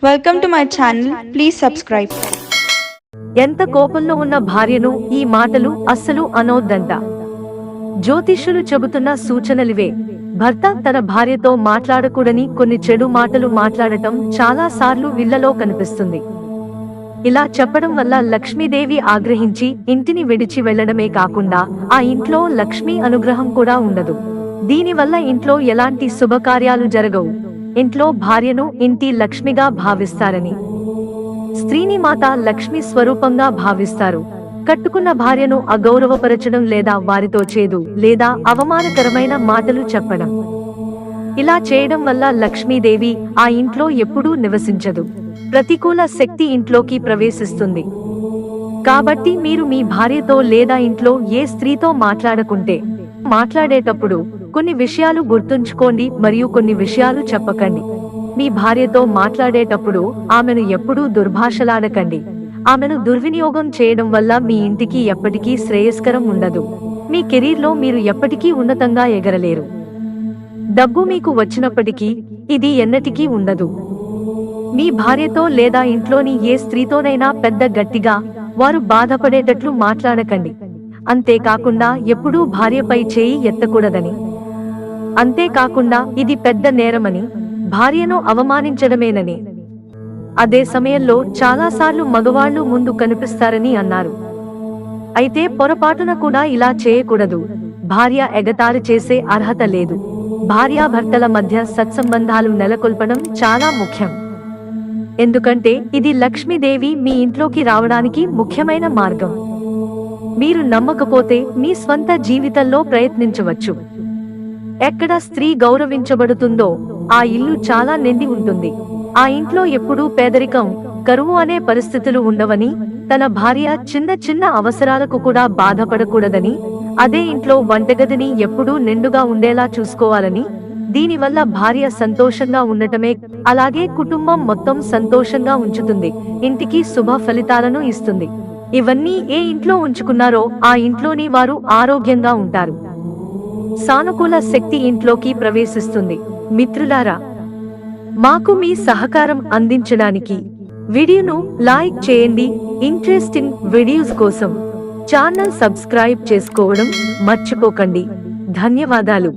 Welcome to my channel. Please subscribe. ఎంత కోపంలో ఉన్న భార్యను ఈ మాటలు అస్సలు అనొద్దంట. జ్యోతిష్యులు చెబుతున్న సూచనలివే. భర్త తన భార్యతో మాట్లాడకూడని కొన్ని చెడు మాటలు మాట్లాడటం చాలా సార్లు ఇళ్లలో కనిపిస్తుంది. ఇలా చెప్పడం వల్ల లక్ష్మీదేవి ఆగ్రహించి ఇంటిని విడిచి వెళ్లడమే కాకుండా ఆ ఇంట్లో లక్ష్మీ అనుగ్రహం కూడా ఉండదు. దీనివల్ల ఇంట్లో ఎలాంటి శుభకార్యాలు జరగవు. ఇంట్లో భార్యను ఇంటి లక్ష్మిగా భావిస్తారని, స్త్రీని మాత లక్ష్మి స్వరూపంగా భావిస్తారు. కట్టుకున్న భార్యను అగౌరవపరచడం లేదా వారితో చేదు లేదా అవమానకరమైన మాటలు చెప్పడం, ఇలా చేయడం వల్ల లక్ష్మీదేవి ఆ ఇంట్లో ఎప్పుడూ నివసించదు. ప్రతికూల శక్తి ఇంట్లోకి ప్రవేశిస్తుంది. కాబట్టి మీరు మీ భార్యతో లేదా ఇంట్లో ఏ స్త్రీతో మాట్లాడేటప్పుడు కొన్ని విషయాలు గుర్తుంచుకోండి మరియు కొన్ని విషయాలు చెప్పకండి. మీ భార్యతో మాట్లాడేటప్పుడు ఆమెను ఎప్పుడూ దుర్భాషలాడకండి. ఆమెను దుర్వినియోగం చేయడం వల్ల మీ ఇంటికి ఎప్పటికీ శ్రేయస్కరం ఉండదు. మీ కెరీర్లో మీరు ఎప్పటికీ ఉన్నతంగా ఎగరలేరు. డబ్బు మీకు వచ్చినప్పటికీ ఇది ఎన్నటికీ ఉండదు. మీ భార్యతో లేదా ఇంట్లోని ఏ స్త్రీతోనైనా పెద్ద గట్టిగా వారు బాధపడేటట్లు మాట్లాడకండి. అంతేకాకుండా ఎప్పుడూ భార్యపై చేయి ఎత్తకూడదని, అంతేకాకుండా ఇది పెద్ద నేరమని, భార్యను అవమానించడమేనని. అదే సమయంలో చాలాసార్లు మగవాళ్లు ముందు కనిపిస్తారని అన్నారు. అయితే పొరపాటున కూడా ఇలా చేయకూడదు. భార్య ఎగతాళి చేసే అర్హత లేదు. భార్యాభర్తల మధ్య సత్సంబంధాలు నెలకొల్పడం చాలా ముఖ్యం. ఎందుకంటే ఇది లక్ష్మీదేవి మీ ఇంట్లోకి రావడానికి ముఖ్యమైన మార్గం. మీరు నమ్మకపోతే మీ స్వంత జీవితంలో ప్రయత్నించవచ్చు. ఎక్కడ స్త్రీ గౌరవించబడుతుందో ఆ ఇల్లు చాలా నిండి ఉంటుంది. ఆ ఇంట్లో ఎప్పుడూ పేదరికం, కరువు అనే పరిస్థితులు ఉండవని, తన భార్య చిన్న చిన్న అవసరాలకు కూడా బాధపడకూడదని, అదే ఇంట్లో వంటగదిని ఎప్పుడూ నిండుగా ఉండేలా చూసుకోవాలని, దీనివల్ల భార్య సంతోషంగా ఉండటమే అలాగే కుటుంబం మొత్తం సంతోషంగా ఉంచుతుంది, ఇంటికి శుభ ఫలితాలను ఇస్తుంది. ఇవన్నీ ఏ ఇంట్లో ఉంచుకున్నారో ఆ ఇంట్లోని వారు ఆరోగ్యంగా ఉంటారు. సానుకూల శక్తి ఇంట్లోకి ప్రవేశిస్తుంది. మిత్రులారా, మాకు మీ సహకారం అందించడానికి వీడియోను లైక్ చేయండి. ఇంట్రెస్టింగ్ వీడియోస్ కోసం ఛానల్ సబ్స్క్రైబ్ చేసుకోవడం మర్చిపోకండి. ధన్యవాదాలు.